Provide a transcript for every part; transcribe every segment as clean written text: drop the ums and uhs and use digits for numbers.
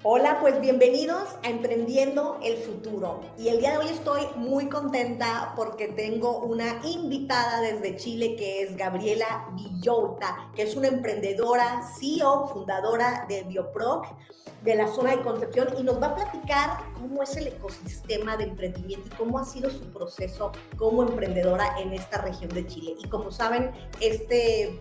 Hola, pues bienvenidos a Emprendiendo el Futuro. Y el día de hoy estoy muy contenta porque tengo una invitada desde Chile que es Gabriela Villota, que es una emprendedora, CEO, fundadora de Bioproc, de la zona de Concepción, y nos va a platicar cómo es el ecosistema de emprendimiento y cómo ha sido su proceso como emprendedora en esta región de Chile. Y como saben, este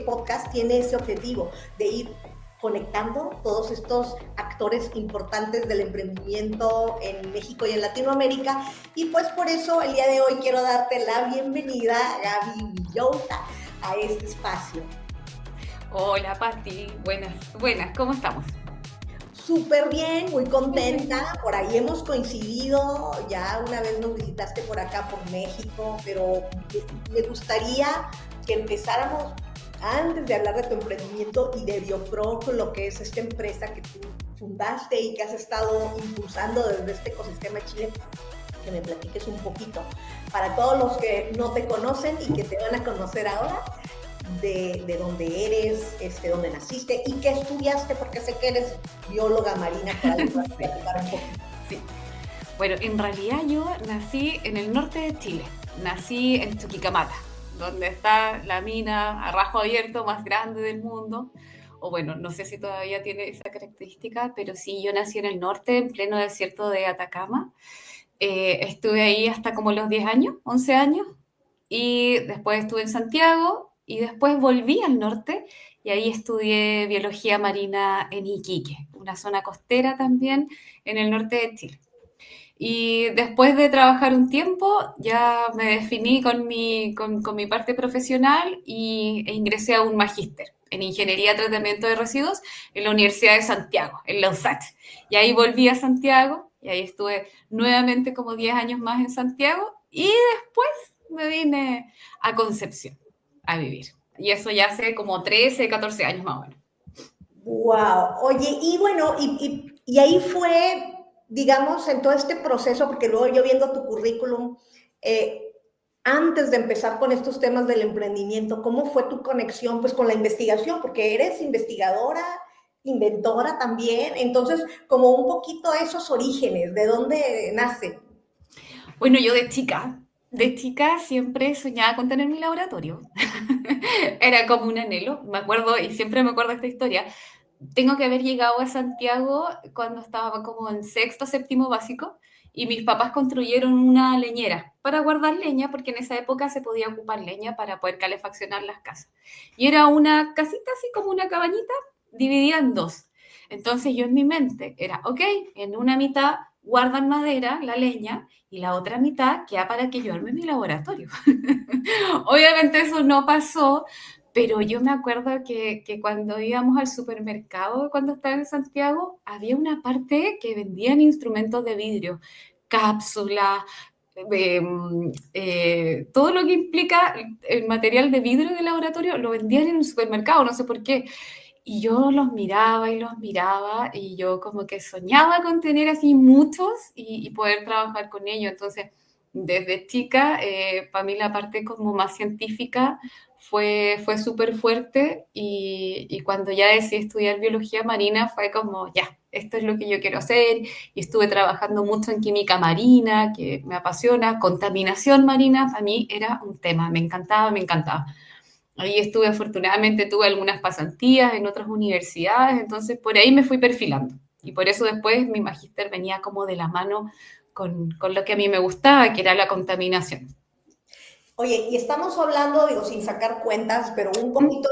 podcast tiene ese objetivo de ir conectando todos estos actores importantes del emprendimiento en México y en Latinoamérica. Y pues por eso el día de hoy quiero darte la bienvenida, Gaby Villota, a este espacio. Hola Pati, buenas, buenas, ¿cómo estamos? Súper bien, muy Qué bueno. contenta. Por ahí hemos coincidido, ya una vez nos visitaste por acá, por México, pero me gustaría que empezáramos antes de hablar de tu emprendimiento y de Bioproc, lo que es esta empresa que tú fundaste y que has estado impulsando desde este ecosistema de Chile, que me platiques un poquito. Para todos los que no te conocen y que te van a conocer ahora, de dónde eres, dónde naciste y qué estudiaste, porque sé que eres bióloga marina, por ahí para Sí, platicar un poquito. sí. Bueno, en realidad yo nací en el norte de Chile, nací en Chuquicamata, donde está la mina a rajo abierto más grande del mundo. O bueno, no sé si todavía tiene esa característica, pero sí, yo nací en el norte, en pleno desierto de Atacama. Estuve ahí hasta como los 10 años, 11 años, y después estuve en Santiago y después volví al norte y ahí estudié biología marina en Iquique, una zona costera también en el norte de Chile. Y después de trabajar un tiempo, ya me definí con mi parte profesional e ingresé a un magíster en Ingeniería de Tratamiento de Residuos en la Universidad de Santiago, en la USACH. Y ahí volví a Santiago y ahí estuve nuevamente como 10 años más en Santiago y después me vine a Concepción a vivir. Y eso ya hace como 13, 14 años más o menos. Wow. Oye, y bueno, y ahí fue, digamos, en todo este proceso, porque luego yo viendo tu currículum, eh, antes de empezar con estos temas del emprendimiento, ¿cómo fue tu conexión pues con la investigación? Porque eres investigadora, inventora también, entonces como un poquito esos orígenes, ¿de dónde nace? Bueno, yo de chica siempre soñaba con tener mi laboratorio. Era como un anhelo, me acuerdo, y siempre me acuerdo de esta historia. Tengo que haber llegado a Santiago cuando estaba como en sexto, séptimo básico, y mis papás construyeron una leñera para guardar leña, porque en esa época se podía ocupar leña para poder calefaccionar las casas. Y era una casita así como una cabañita dividida en dos. Entonces yo en mi mente era, ok, en una mitad guardan madera, la leña, y la otra mitad queda para que yo arme mi laboratorio. Obviamente eso no pasó, pero yo me acuerdo que cuando íbamos al supermercado, cuando estaba en Santiago, había una parte que vendían instrumentos de vidrio, cápsulas, todo lo que implica el material de vidrio de laboratorio, lo vendían en el supermercado, no sé por qué. Y yo los miraba y yo como que soñaba con tener así muchos y poder trabajar con ellos. Entonces, desde chica, para mí la parte como más científica fue súper fuerte y cuando ya decidí estudiar biología marina fue como, ya, esto es lo que yo quiero hacer y estuve trabajando mucho en química marina, que me apasiona, contaminación marina, para mí era un tema, me encantaba, me encantaba. Ahí estuve, afortunadamente tuve algunas pasantías en otras universidades, entonces por ahí me fui perfilando. Y por eso después mi magíster venía como de la mano con lo que a mí me gustaba, que era la contaminación. Oye, y estamos hablando, digo, sin sacar cuentas, pero un ¿Mm? poquito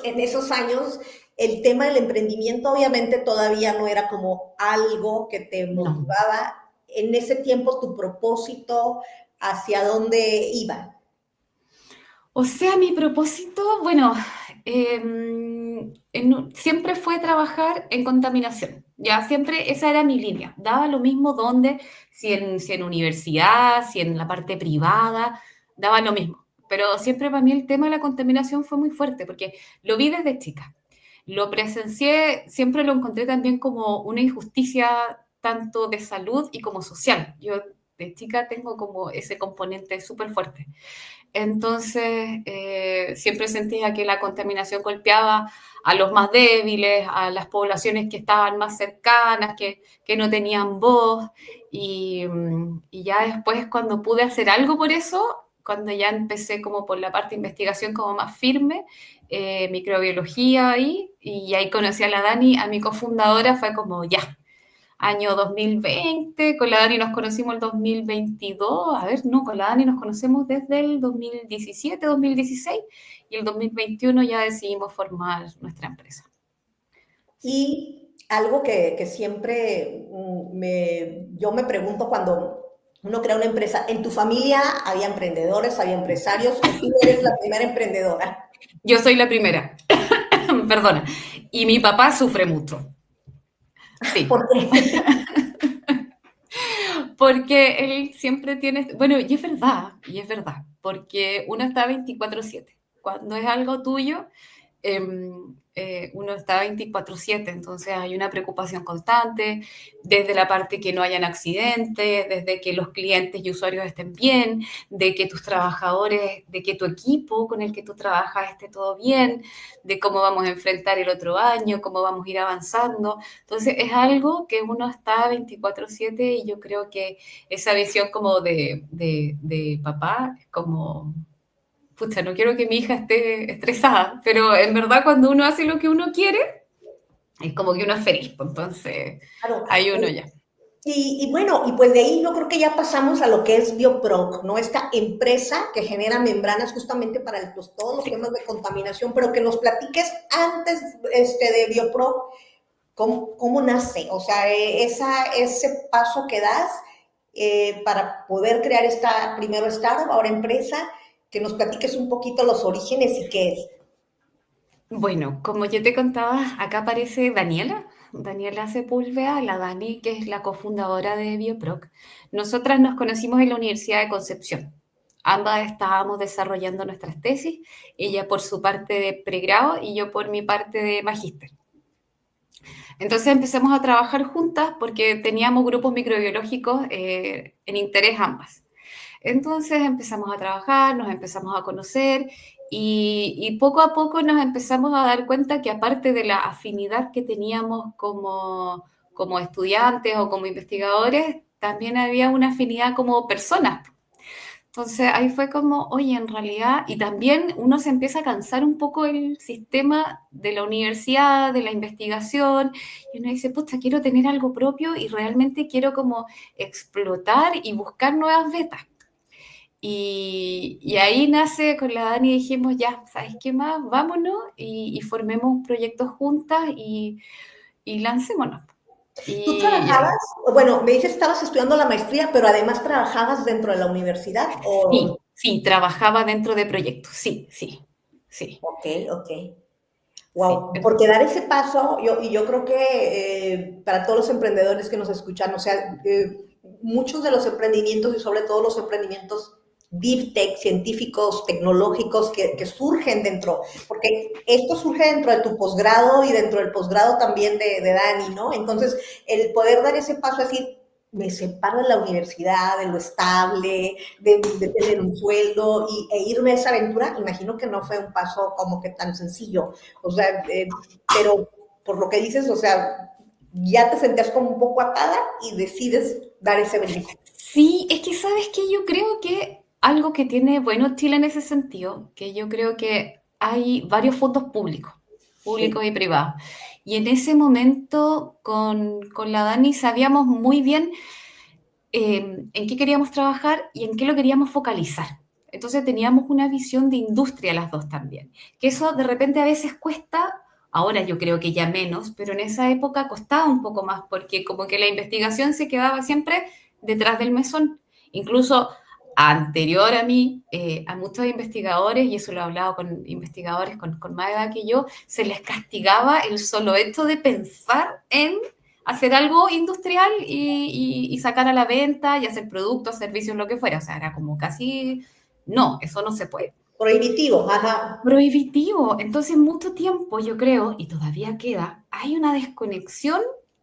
en esos años, el tema del emprendimiento obviamente todavía no era como algo que te No. motivaba. En ese tiempo, tu propósito, ¿hacia dónde iba? O sea, mi propósito, bueno, siempre fue trabajar en contaminación. Ya siempre esa era mi línea. Daba lo mismo donde, si en universidad, si en la parte privada, daba lo mismo. Pero siempre para mí el tema de la contaminación fue muy fuerte porque lo vi desde chica. Lo presencié, siempre lo encontré también como una injusticia tanto de salud y como social. Yo de chica tengo como ese componente súper fuerte. Entonces, siempre sentía que la contaminación golpeaba a los más débiles, a las poblaciones que estaban más cercanas, que no tenían voz. Y ya después, cuando pude hacer algo por eso, cuando ya empecé como por la parte de investigación como más firme, microbiología ahí, y ahí conocí a la Dani, a mi cofundadora, fue como ya, año 2020, con la Dani nos conocimos el 2022, a ver, no, con la Dani nos conocemos desde el 2017, 2016, y el 2021 ya decidimos formar nuestra empresa. Y algo que siempre yo me pregunto cuando uno crea una empresa, ¿en tu familia había emprendedores, había empresarios, o tú eres la primera emprendedora? Yo soy la primera, perdona, y mi papá sufre mucho, sí. Porque Porque él siempre tiene, bueno, y es verdad, porque uno está 24/7. Cuando es algo tuyo, uno está 24/7, entonces hay una preocupación constante, desde la parte que no hayan accidentes, desde que los clientes y usuarios estén bien, de que tus trabajadores, de que tu equipo con el que tú trabajas esté todo bien, de cómo vamos a enfrentar el otro año, cómo vamos a ir avanzando. Entonces es algo que uno está 24/7 y yo creo que esa visión como de papá es como pucha, no quiero que mi hija esté estresada, pero en verdad cuando uno hace lo que uno quiere, es como que uno es feliz, pues entonces claro, hay uno ya. y bueno, y pues de ahí yo creo que ya pasamos a lo que es Bioproc, ¿no? Esta empresa que genera membranas justamente para pues, todos los Sí. temas de contaminación, pero que nos platiques antes de Bioproc, ¿cómo nace? O sea, ese paso que das para poder crear esta, primero startup, ahora empresa, que nos platiques un poquito los orígenes y qué es. Bueno, como yo te contaba, acá aparece Daniela, Daniela Sepúlveda, la Dani, que es la cofundadora de Bioproc. Nosotras nos conocimos en la Universidad de Concepción. Ambas estábamos desarrollando nuestras tesis, ella por su parte de pregrado y yo por mi parte de magíster. Entonces empezamos a trabajar juntas porque teníamos grupos microbiológicos en interés ambas. Entonces empezamos a trabajar, nos empezamos a conocer y poco a poco nos empezamos a dar cuenta que aparte de la afinidad que teníamos como estudiantes o como investigadores, también había una afinidad como personas. Entonces ahí fue como, oye, en realidad, y también uno se empieza a cansar un poco el sistema de la universidad, de la investigación, y uno dice, pucha, quiero tener algo propio y realmente quiero como explotar y buscar nuevas vetas. Y ahí nace con la Dani y dijimos, ya, ¿sabes qué más? Vámonos y formemos un proyecto juntas y lancémonos. ¿Tú Y trabajabas, bueno, me dices que estabas estudiando la maestría, pero además trabajabas dentro de la universidad sí, o... sí, trabajaba dentro de proyectos, sí, sí, sí, Ok, ok. sí. Wow, porque dar ese paso, yo creo que para todos los emprendedores que nos escuchan, o sea, muchos de los emprendimientos y sobre todo los emprendimientos deep tech, científicos, tecnológicos que surgen dentro, porque esto surge dentro de tu posgrado y dentro del posgrado también de Dani, ¿no? Entonces, el poder dar ese paso, es decir, me separo de la universidad, de lo estable, de tener un sueldo e irme a esa aventura, imagino que no fue un paso como que tan sencillo. O sea, pero por lo que dices, o sea, ya te sentías como un poco atada y decides dar ese brinco. Sí, es que sabes que yo creo que algo que tiene bueno Chile en ese sentido, que yo creo que hay varios fondos públicos, Sí. públicos y privados. Y en ese momento con la Dani sabíamos muy bien en qué queríamos trabajar y en qué lo queríamos focalizar. Entonces teníamos una visión de industria las dos también, que eso de repente a veces cuesta, ahora yo creo que ya menos, pero en esa época costaba un poco más porque como que la investigación se quedaba siempre detrás del mesón. Incluso anterior a mí, a muchos investigadores, y eso lo he hablado con investigadores con más edad que yo, se les castigaba el solo hecho de pensar en hacer algo industrial y sacar a la venta y hacer productos, servicios, lo que fuera. O sea, era como casi, no, eso no se puede. Prohibitivo, ajá. Prohibitivo. Entonces, mucho tiempo, yo creo, y todavía queda, hay una desconexión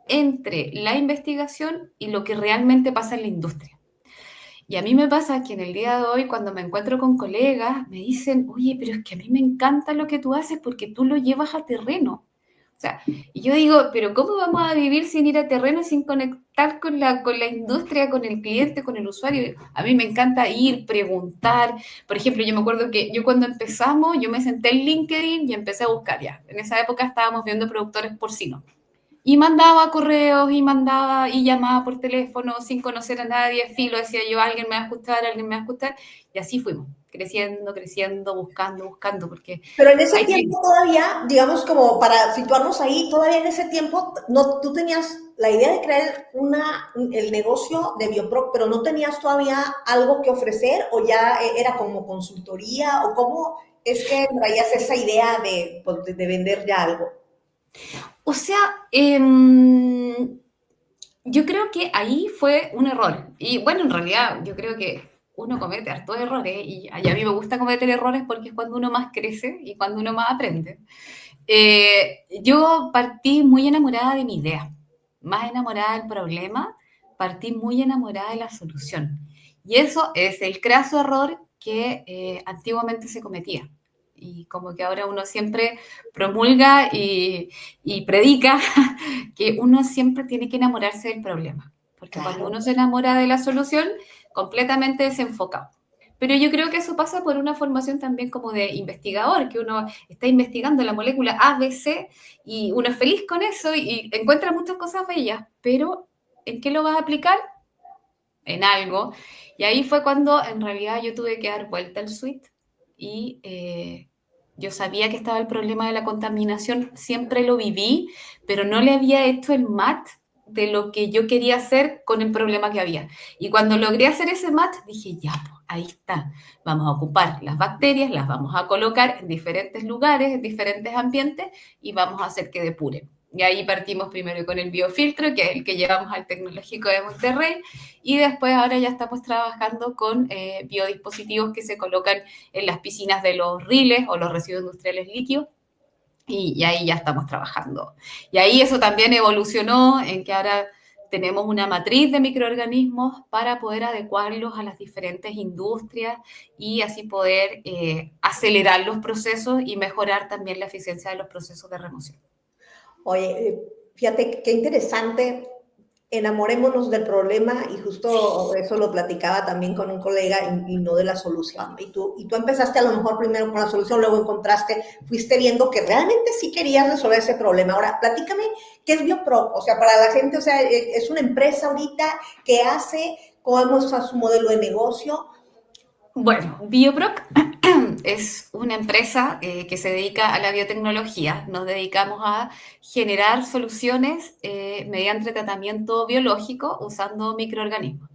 entre la investigación y lo que realmente pasa en la industria. Y a mí me pasa que en el día de hoy, cuando me encuentro con colegas, me dicen, oye, pero es que a mí me encanta lo que tú haces porque tú lo llevas a terreno. O sea, y yo digo, pero ¿cómo vamos a vivir sin ir a terreno, sin conectar con la industria, con el cliente, con el usuario? A mí me encanta ir, preguntar. Por ejemplo, yo me acuerdo que yo cuando empezamos, yo me senté en LinkedIn y empecé a buscar ya. En esa época estábamos viendo productores porcinos. Y mandaba correos y mandaba y llamaba por teléfono sin conocer a nadie, filo, decía yo, alguien me va a escuchar, alguien me va a escuchar, y así fuimos, creciendo, creciendo, buscando, buscando, porque Pero en ese hay que... tiempo todavía, digamos, como para situarnos ahí, todavía en ese tiempo, no, tú tenías la idea de crear el negocio de Bioproc, pero no tenías todavía algo que ofrecer o ya era como consultoría o cómo es que traías esa idea de, pues, de vender ya algo. O sea, yo creo que ahí fue un error. Y bueno, en realidad yo creo que uno comete hartos errores y a mí me gusta cometer errores porque es cuando uno más crece y cuando uno más aprende. Yo partí muy enamorada de mi idea, más enamorada del problema, partí muy enamorada de la solución. Y eso es el craso error que antiguamente se cometía. Y como que ahora uno siempre promulga y predica que uno siempre tiene que enamorarse del problema. Porque cuando Claro. uno se enamora de la solución, completamente desenfocado. Pero yo creo que eso pasa por una formación también como de investigador, que uno está investigando la molécula A, B, C y uno es feliz con eso y encuentra muchas cosas bellas, pero ¿en qué lo vas a aplicar? En algo. Y ahí fue cuando en realidad yo tuve que dar vuelta al switch y yo sabía que estaba el problema de la contaminación, siempre lo viví, pero no le había hecho el match de lo que yo quería hacer con el problema que había. Y cuando logré hacer ese match, dije, ya, pues, ahí está, vamos a ocupar las bacterias, las vamos a colocar en diferentes lugares, en diferentes ambientes y vamos a hacer que depuren. Y ahí partimos primero con el biofiltro, que es el que llevamos al Tecnológico de Monterrey, y después ahora ya estamos trabajando con biodispositivos que se colocan en las piscinas de los riles o los residuos industriales líquidos. Y ahí ya estamos trabajando. Y ahí eso también evolucionó en que ahora tenemos una matriz de microorganismos para poder adecuarlos a las diferentes industrias y así poder acelerar los procesos y mejorar también la eficiencia de los procesos de remoción. Oye, fíjate qué interesante, enamorémonos del problema y justo eso lo platicaba también con un colega y no de la solución. Y tú empezaste a lo mejor primero con la solución, luego encontraste, fuiste viendo que realmente sí querías resolver ese problema. Ahora, platícame, ¿qué es Bioproc? O sea, para la gente, o sea, es una empresa ahorita que hace, cómo es su modelo de negocio. Bueno, Bioproc es una empresa que se dedica a la biotecnología. Nos dedicamos a generar soluciones mediante tratamiento biológico usando microorganismos.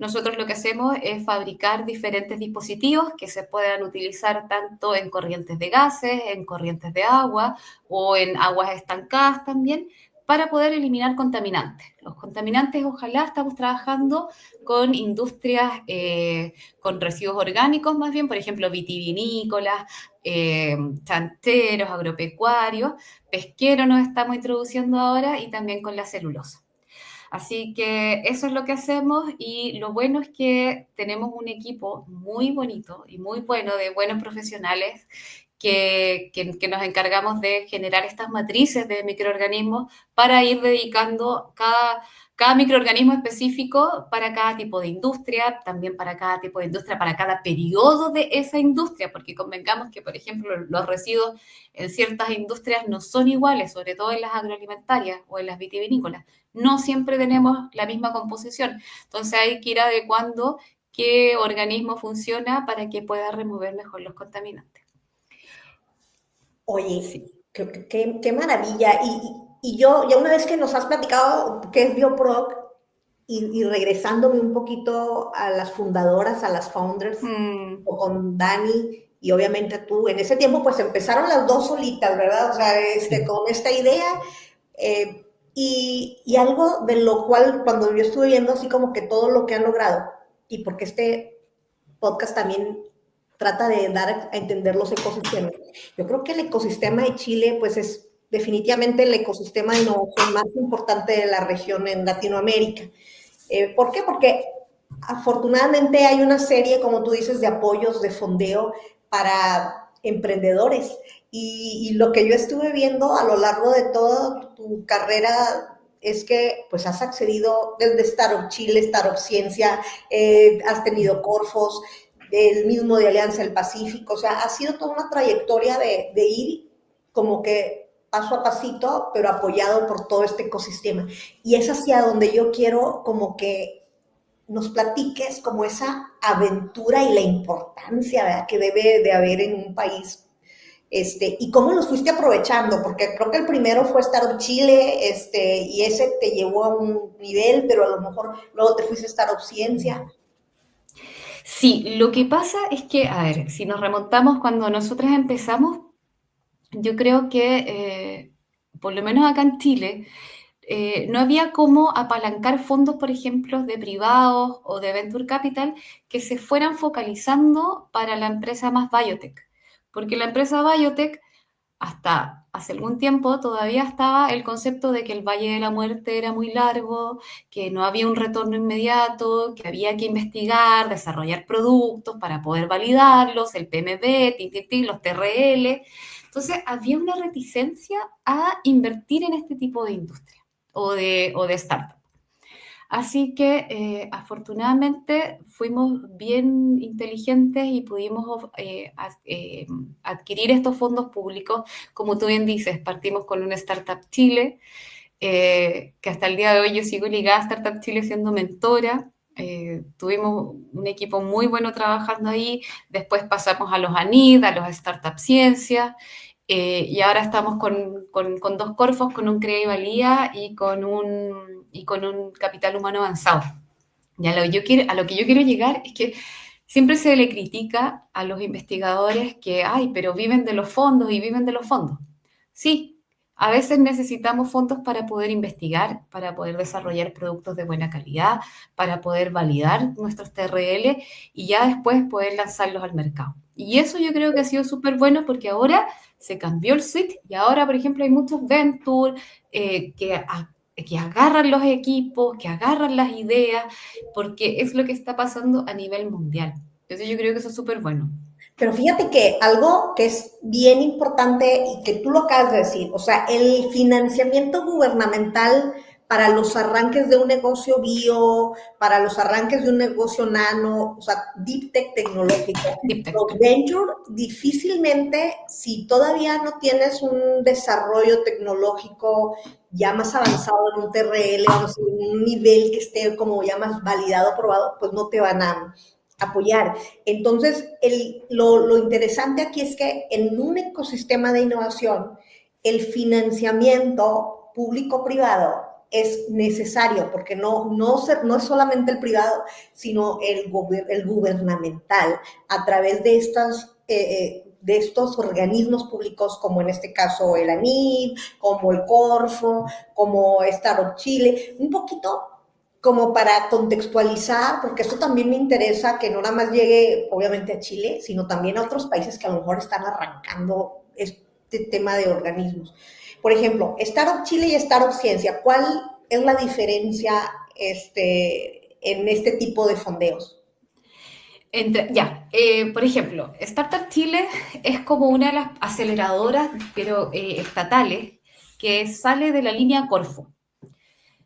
Nosotros lo que hacemos es fabricar diferentes dispositivos que se puedan utilizar tanto en corrientes de gases, en corrientes de agua o en aguas estancadas también, para poder eliminar contaminantes. Los contaminantes, ojalá estamos trabajando con industrias, con residuos orgánicos más bien, por ejemplo, vitivinícolas, chancheros, agropecuarios, pesqueros nos estamos introduciendo ahora y también con la celulosa. Así que eso es lo que hacemos y lo bueno es que tenemos un equipo muy bonito y muy bueno de buenos profesionales que nos encargamos de generar estas matrices de microorganismos para ir dedicando cada microorganismo específico para cada tipo de industria, también para cada tipo de industria, para cada periodo de esa industria, porque convengamos que, por ejemplo, los residuos en ciertas industrias no son iguales, sobre todo en las agroalimentarias o en las vitivinícolas. No siempre tenemos la misma composición, entonces hay que ir adecuando qué organismo funciona para que pueda remover mejor los contaminantes. Oye, Sí. qué maravilla. Y yo, ya una vez que nos has platicado qué es Bioproc, y regresándome un poquito a las fundadoras, a las founders, Mm, o con Dani y obviamente tú, en ese tiempo pues empezaron las dos solitas, ¿verdad? O sea, sí. con esta idea, y algo de lo cual cuando yo estuve viendo así como que todo lo que han logrado, y porque este podcast también trata de dar a entender los ecosistemas. Yo creo que el ecosistema de Chile, pues es definitivamente el ecosistema de innovación más importante de la región en Latinoamérica. ¿Por qué? Porque Afortunadamente hay una serie, como tú dices, de apoyos, de fondeo para emprendedores. Y lo que yo estuve viendo a lo largo de toda tu carrera es que pues has accedido desde Startup Chile, Startup Ciencia, has tenido Corfos, el mismo de Alianza del Pacífico, o sea, ha sido toda una trayectoria de ir como que paso a pasito, pero apoyado por todo este ecosistema. Y es hacia donde yo quiero como que nos platiques como esa aventura y la importancia, ¿verdad?, que debe de haber en un país, y cómo los fuiste aprovechando, porque creo que el primero fue Startup Chile, y ese te llevó a un nivel, pero a lo mejor luego te fuiste a Startup Ciencia. Sí, lo que pasa es que, a ver, si nos remontamos cuando nosotras empezamos, yo creo que, por lo menos acá en Chile, no había cómo apalancar fondos, por ejemplo, de privados o de venture capital que se fueran focalizando para la empresa más biotech. Porque la empresa biotech, hasta hace algún tiempo, todavía estaba el concepto de que el Valle de la Muerte era muy largo, que no había un retorno inmediato, que había que investigar, desarrollar productos para poder validarlos, el PMB, los TRL. Entonces, había una reticencia a invertir en este tipo de industria o de startup. Así que afortunadamente fuimos bien inteligentes y pudimos adquirir estos fondos públicos. Como tú bien dices, partimos con una Startup Chile, que hasta el día de hoy yo sigo ligada a Startup Chile siendo mentora. Tuvimos un equipo muy bueno trabajando ahí, después pasamos a los ANID, a los Startup Ciencias, y ahora estamos con dos Corfos, con un CREA y Valía y con un capital humano avanzado. Y a lo que yo quiero llegar es que siempre se le critica a los investigadores que, ay, pero viven de los fondos y viven de los fondos. Sí, a veces necesitamos fondos para poder investigar, para poder desarrollar productos de buena calidad, para poder validar nuestros TRL y ya después poder lanzarlos al mercado. Y eso yo creo que ha sido súper bueno porque ahora se cambió el switch y ahora, por ejemplo, hay muchos venture que agarran los equipos, que agarran las ideas, porque es lo que está pasando a nivel mundial. Entonces yo creo que eso es súper bueno. Pero fíjate que algo que es bien importante y que tú lo acabas de decir, o sea, el financiamiento gubernamental para los arranques de un negocio bio, para los arranques de un negocio nano, o sea, deep tech tecnológico, Deep Tech. los venture difícilmente, si todavía no tienes un desarrollo tecnológico ya más avanzado en un TRL, vamos, en un nivel que esté como ya más validado, probado, pues no te van a apoyar. Entonces, lo interesante aquí es que en un ecosistema de innovación, el financiamiento público-privado es necesario, porque no es solamente el privado, sino el gubernamental, a través de estos organismos públicos, como en este caso el ANID, como el Corfo, como Startup Chile, un poquito como para contextualizar, porque esto también me interesa que no nada más llegue, obviamente, a Chile, sino también a otros países que a lo mejor están arrancando este tema de organismos. Por ejemplo, Startup Chile y Startup Ciencia, ¿cuál es la diferencia en este tipo de fondeos? Por ejemplo, Startup Chile es como una de las aceleradoras, pero estatales, que sale de la línea Corfo,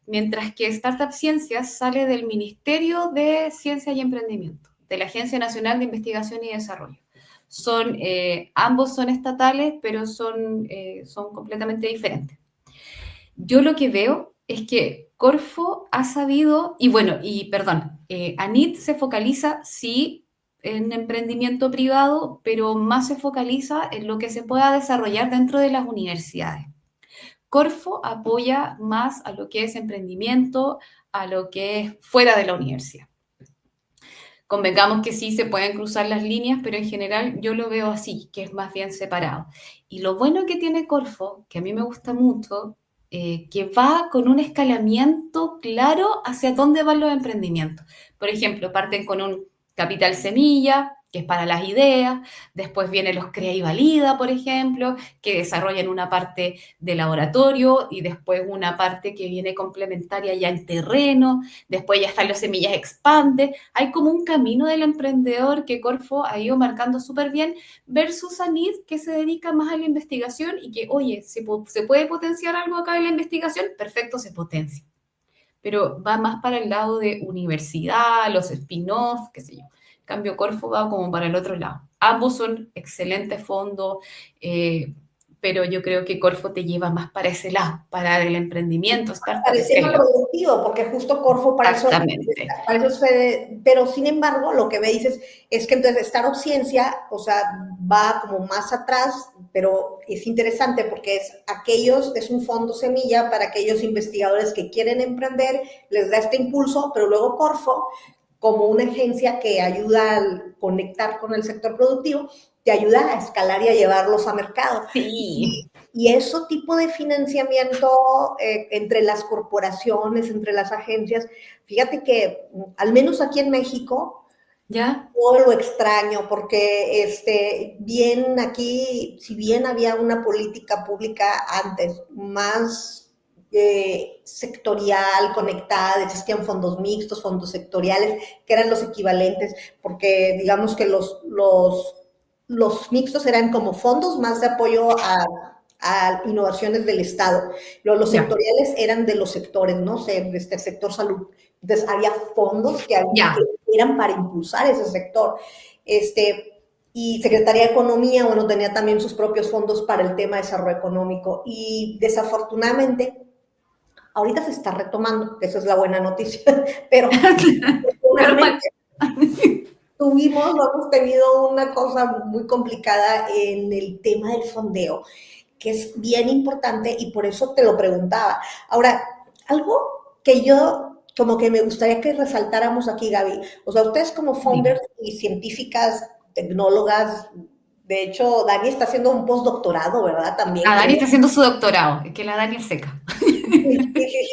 mientras que Startup Ciencias sale del Ministerio de Ciencia y Emprendimiento, de la Agencia Nacional de Investigación y Desarrollo. Ambos son estatales, pero son completamente diferentes. Yo lo que veo es que Corfo ha sabido, ANIT se focaliza, sí, en emprendimiento privado, pero más se focaliza en lo que se pueda desarrollar dentro de las universidades. Corfo apoya más a lo que es emprendimiento, a lo que es fuera de la universidad. Convengamos que sí se pueden cruzar las líneas, pero en general yo lo veo así, que es más bien separado. Y lo bueno que tiene Corfo, que a mí me gusta mucho, que va con un escalamiento claro hacia dónde van los emprendimientos. Por ejemplo, parten con un capital semilla, que es para las ideas. Después vienen los Crea y Valida, por ejemplo, que desarrollan una parte de laboratorio y después una parte que viene complementaria ya en terreno. Después ya están los Semillas Expande. Hay como un camino del emprendedor que Corfo ha ido marcando súper bien versus ANID, que se dedica más a la investigación y que, oye, se puede potenciar algo acá en la investigación, perfecto, se potencia. Pero va más para el lado de universidad, los spin-off, qué sé yo. Cambio Corfo va como para el otro lado. Ambos son excelentes fondos, pero yo creo que Corfo te lleva más para ese lado, para el emprendimiento, startup, Para el tema scale-up. productivo, porque justo Corfo Exactamente. para eso fue, pero sin embargo, lo que me dices es que entonces Startup Ciencia, o sea, va como más atrás, pero es interesante porque es un fondo semilla para aquellos investigadores que quieren emprender, les da este impulso, pero luego Corfo, como una agencia que ayuda a conectar con el sector productivo, te ayuda a escalar y a llevarlos a mercado. Sí. Y ese tipo de financiamiento entre las corporaciones, entre las agencias, fíjate que al menos aquí en México, ¿Ya? todo lo extraño, porque bien aquí, si bien había una política pública antes más sectorial, conectada, existían fondos mixtos, fondos sectoriales, que eran los equivalentes, porque digamos que los mixtos eran como fondos más de apoyo a innovaciones del Estado. Los Ya. sectoriales eran de los sectores, ¿no? Este sector salud. Entonces, había fondos que Ya. eran para impulsar ese sector. Y Secretaría de Economía, bueno, tenía también sus propios fondos para el tema de desarrollo económico. Y desafortunadamente, ahorita se está retomando, esa es la buena noticia, pero Menos mal. desafortunadamente hemos tenido una cosa muy complicada en el tema del fondeo, que es bien importante y por eso te lo preguntaba. Ahora, algo que yo como que me gustaría que resaltáramos aquí, Gaby, o sea, ustedes como Dime. founders y científicas, tecnólogas, de hecho, Dani está haciendo un postdoctorado, ¿verdad? También La Dani creo. está haciendo su doctorado, es que la Dani es seca. Sí,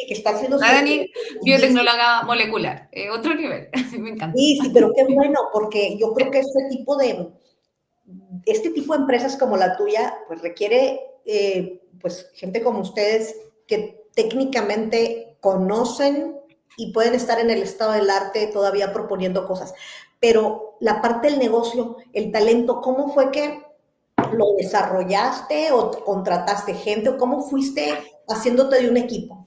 que está haciendo La Dani, su biotecnóloga molecular, otro nivel, me encanta. sí, sí, pero qué bueno, porque yo creo que este tipo de empresas como la tuya, pues requiere, pues, gente como ustedes que técnicamente conocen y pueden estar en el estado del arte todavía proponiendo cosas. Pero la parte del negocio, el talento, ¿cómo fue que lo desarrollaste o contrataste gente o cómo fuiste haciéndote de un equipo?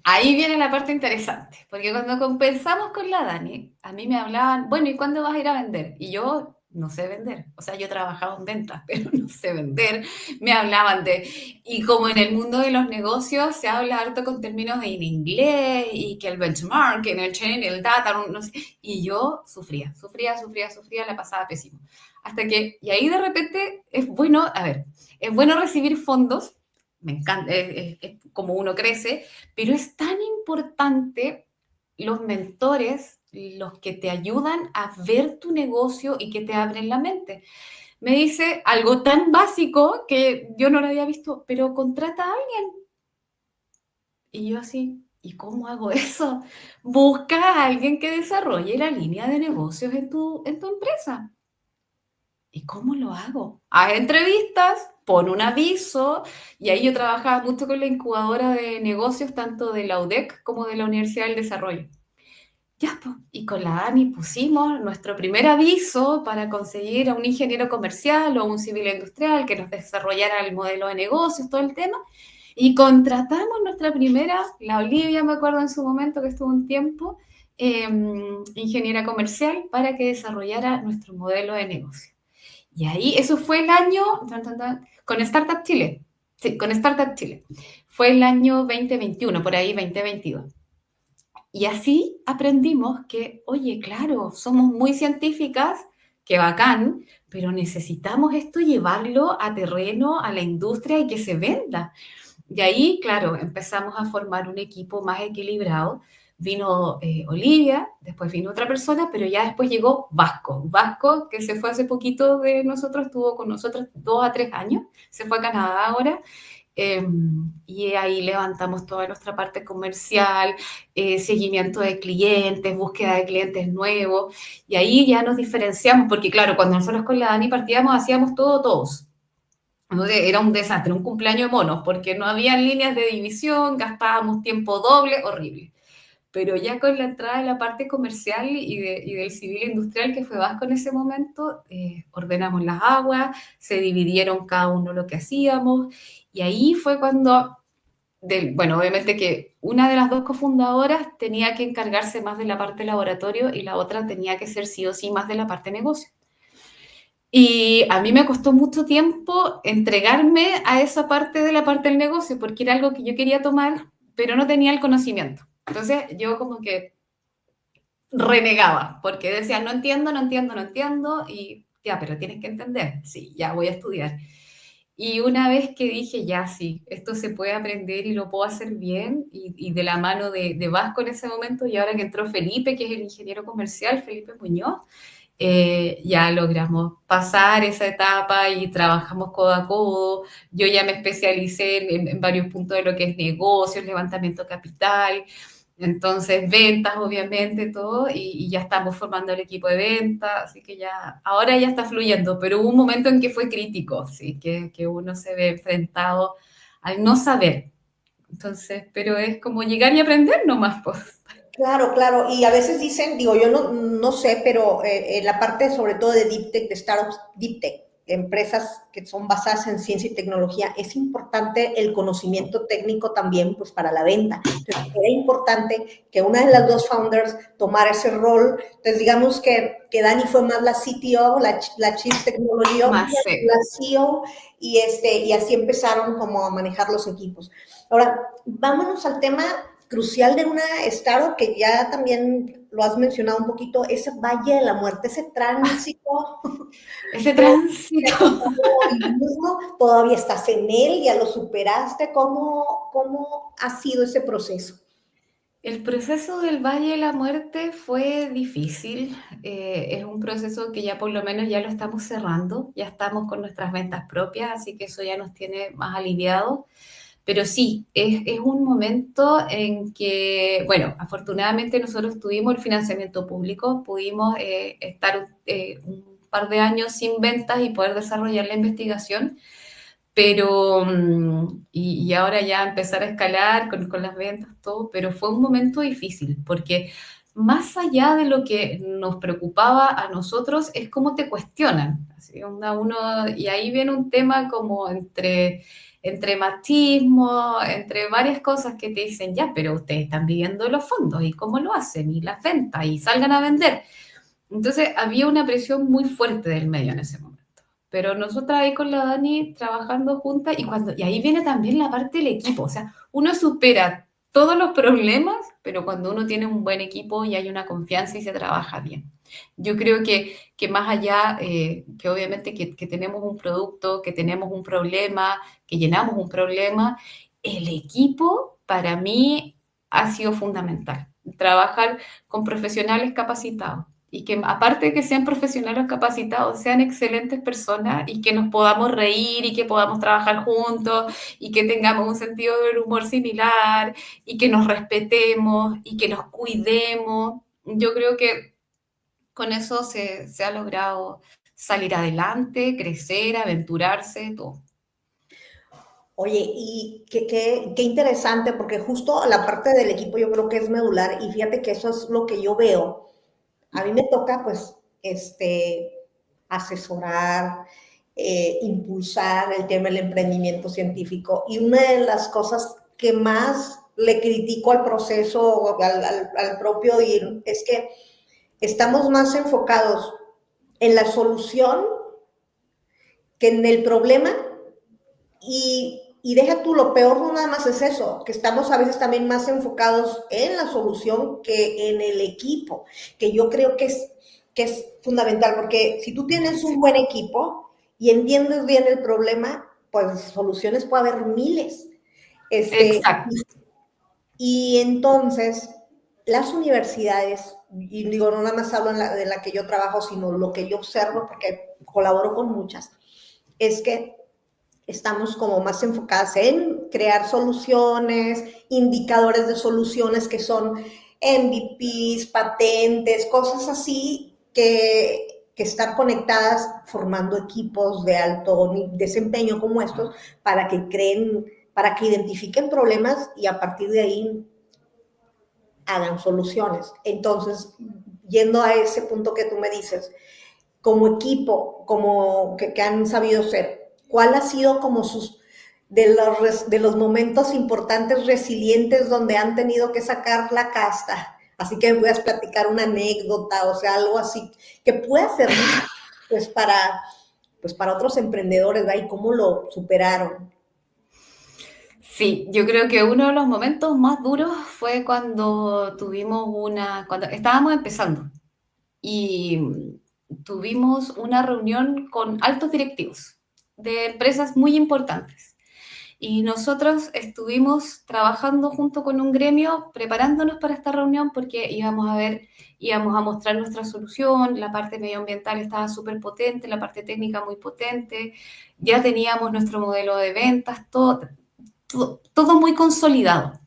Ahí viene la parte interesante, porque cuando compensamos con la Dani, a mí me hablaban, bueno, ¿y cuándo vas a ir a vender? Y yo no sé vender, o sea, yo he trabajado en ventas, pero no sé vender. Me hablaban y como en el mundo de los negocios se habla harto con términos en inglés, y que el benchmark, en el chain, el data, no sé, y yo sufría, la pasaba pésimo. Hasta que, y ahí de repente es bueno, a ver, es bueno recibir fondos, me encanta, es como uno crece, pero es tan importante los mentores, los que te ayudan a ver tu negocio y que te abren la mente. Me dice algo tan básico que yo no lo había visto, pero contrata a alguien. Y yo así, ¿y cómo hago eso? Busca a alguien que desarrolle la línea de negocios en tu empresa. ¿Y cómo lo hago? Haz entrevistas, pon un aviso, y ahí yo trabajaba mucho con la incubadora de negocios, tanto de la UDEC como de la Universidad del Desarrollo. Ya, pues, y con la Dani pusimos nuestro primer aviso para conseguir a un ingeniero comercial o un civil industrial que nos desarrollara el modelo de negocios, todo el tema, y contratamos nuestra primera, la Olivia, me acuerdo en su momento que estuvo un tiempo, eh, ingeniera comercial para que desarrollara nuestro modelo de negocio. Y ahí, eso fue el año, con Startup Chile. Sí, con Startup Chile. Fue el año 2021, por ahí 2022. Y así aprendimos que, oye, claro, somos muy científicas, que bacán, pero necesitamos esto llevarlo a terreno, a la industria y que se venda. Y ahí, claro, empezamos a formar un equipo más equilibrado. Vino Olivia, después vino otra persona, pero ya después llegó Vasco. Vasco, que se fue hace poquito de nosotros, estuvo con nosotros 2 a 3 años, se fue a Canadá ahora, Y ahí levantamos toda nuestra parte comercial, seguimiento de clientes, búsqueda de clientes nuevos, y ahí ya nos diferenciamos, porque claro, cuando nosotros con la Dani partíamos, hacíamos todo todos. Entonces era un desastre, un cumpleaños de monos, porque no había líneas de división, gastábamos tiempo doble, horrible. Pero ya con la entrada de la parte comercial y del civil industrial, que fue Vasco en ese momento, ordenamos las aguas, se dividieron cada uno lo que hacíamos, y ahí fue cuando, bueno, obviamente que una de las dos cofundadoras tenía que encargarse más de la parte laboratorio y la otra tenía que ser sí o sí más de la parte negocio. Y a mí me costó mucho tiempo entregarme a esa parte de la parte del negocio, porque era algo que yo quería tomar, pero no tenía el conocimiento. Entonces yo como que renegaba, porque decía, no entiendo, no entiendo, no entiendo, y ya, pero tienes que entender, sí, ya voy a estudiar. Y una vez que dije, ya sí, esto se puede aprender y lo puedo hacer bien, y de la mano de Vasco en ese momento, y ahora que entró Felipe, que es el ingeniero comercial, Felipe Muñoz, ya logramos pasar esa etapa y trabajamos codo a codo. Yo ya me especialicé en varios puntos de lo que es negocios, levantamiento de capital, entonces ventas, obviamente, todo, y ya estamos formando el equipo de ventas, así que ya, ahora ya está fluyendo, pero hubo un momento en que fue crítico, sí, que uno se ve enfrentado al no saber. Entonces, pero es como llegar y aprender nomás, pues. Claro, claro. Y a veces dicen, digo, yo no sé, pero en la parte sobre todo de Deep Tech, de startups, Deep Tech, empresas que son basadas en ciencia y tecnología, es importante el conocimiento técnico también, pues para la venta. Entonces, era importante que una de las dos founders tomara ese rol. Entonces, digamos que Dani fue más la CTO, la Chief Technology Más, Officer, la CEO, y así empezaron como a manejar los equipos. Ahora, vámonos al tema crucial de una startup que ya también lo has mencionado un poquito, ese valle de la muerte, ese tránsito ese que tránsito. te tocó vivirlo, todavía estás en él, ya lo superaste, ¿cómo ha sido ese proceso? El proceso del Valle de la Muerte fue difícil. Es un proceso que ya por lo menos ya lo estamos cerrando, ya estamos con nuestras ventas propias, así que eso ya nos tiene más aliviados. Pero sí, es un momento en que, bueno, afortunadamente nosotros tuvimos el financiamiento público, pudimos estar un par de años sin ventas y poder desarrollar la investigación, pero, y ahora ya empezar a escalar con las ventas, todo, pero fue un momento difícil, porque más allá de lo que nos preocupaba a nosotros, es cómo te cuestionan. Así, uno, y ahí viene un tema como entre machismo, entre varias cosas que te dicen, ya, pero ustedes están viviendo los fondos, ¿y cómo lo hacen? Y las ventas, y salgan a vender. Entonces había una presión muy fuerte del medio en ese momento. Pero nosotras ahí con la Dani trabajando juntas y ahí viene también la parte del equipo. O sea, uno supera todos los problemas, pero cuando uno tiene un buen equipo y hay una confianza y se trabaja bien. Yo creo que más allá, que obviamente que tenemos un producto, que tenemos un problema, que llenamos un problema, el equipo para mí ha sido fundamental. Trabajar con profesionales capacitados y que aparte de que sean profesionales capacitados, sean excelentes personas y que nos podamos reír y que podamos trabajar juntos y que tengamos un sentido del humor similar y que nos respetemos y que nos cuidemos. Yo creo que con eso se ha logrado salir adelante, crecer, aventurarse, todo. Oye, y qué interesante, porque justo la parte del equipo yo creo que es medular, y fíjate que eso es lo que yo veo. A mí me toca, pues, asesorar, impulsar el tema del emprendimiento científico. Y una de las cosas que más le critico al proceso, al propio IR, es que estamos más enfocados en la solución que en el problema. Y deja tú, lo peor no nada más es eso, que estamos a veces también más enfocados en la solución que en el equipo, que yo creo que es fundamental, porque si tú tienes un buen equipo y entiendes bien el problema, pues soluciones puede haber miles. Exacto. Y entonces, las universidades, y digo, no nada más hablo de la que yo trabajo, sino lo que yo observo, porque colaboro con muchas, es que estamos como más enfocadas en crear soluciones, indicadores de soluciones que son MVPs, patentes, cosas así que estar conectadas formando equipos de alto desempeño como estos para que creen, para que identifiquen problemas y a partir de ahí hagan soluciones. Entonces, yendo a ese punto que tú me dices, como equipo, como que han sabido ser, ¿cuál ha sido como sus de los momentos importantes resilientes donde han tenido que sacar la casta? Así que me puedas platicar una anécdota, o sea, algo así que pueda servir pues para otros emprendedores, ¿verdad? Y cómo lo superaron. Sí, yo creo que uno de los momentos más duros fue cuando cuando estábamos empezando y tuvimos una reunión con altos directivos de empresas muy importantes. Y nosotros estuvimos trabajando junto con un gremio, preparándonos para esta reunión porque íbamos a mostrar nuestra solución, la parte medioambiental estaba súper potente, la parte técnica muy potente, ya teníamos nuestro modelo de ventas, todo muy consolidado.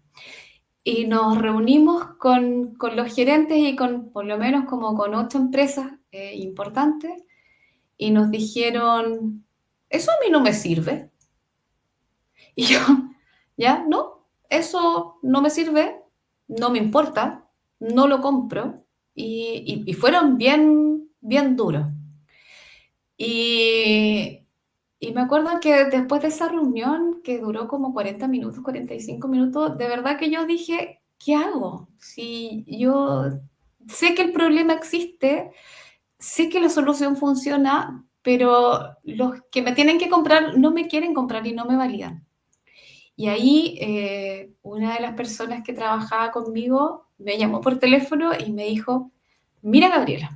Y nos reunimos con los gerentes y con por lo menos como con 8 empresas importantes y nos dijeron, eso a mí no me sirve. Y yo, ya, no, eso no me sirve, no me importa, no lo compro. Y fueron bien, bien duros. Y, y me acuerdo que después de esa reunión, que duró como 40 minutos, 45 minutos, de verdad que yo dije, ¿qué hago? Si yo sé que el problema existe, sé que la solución funciona, pero los que me tienen que comprar no me quieren comprar y no me validan. Y ahí una de las personas que trabajaba conmigo me llamó por teléfono y me dijo, mira Gabriela,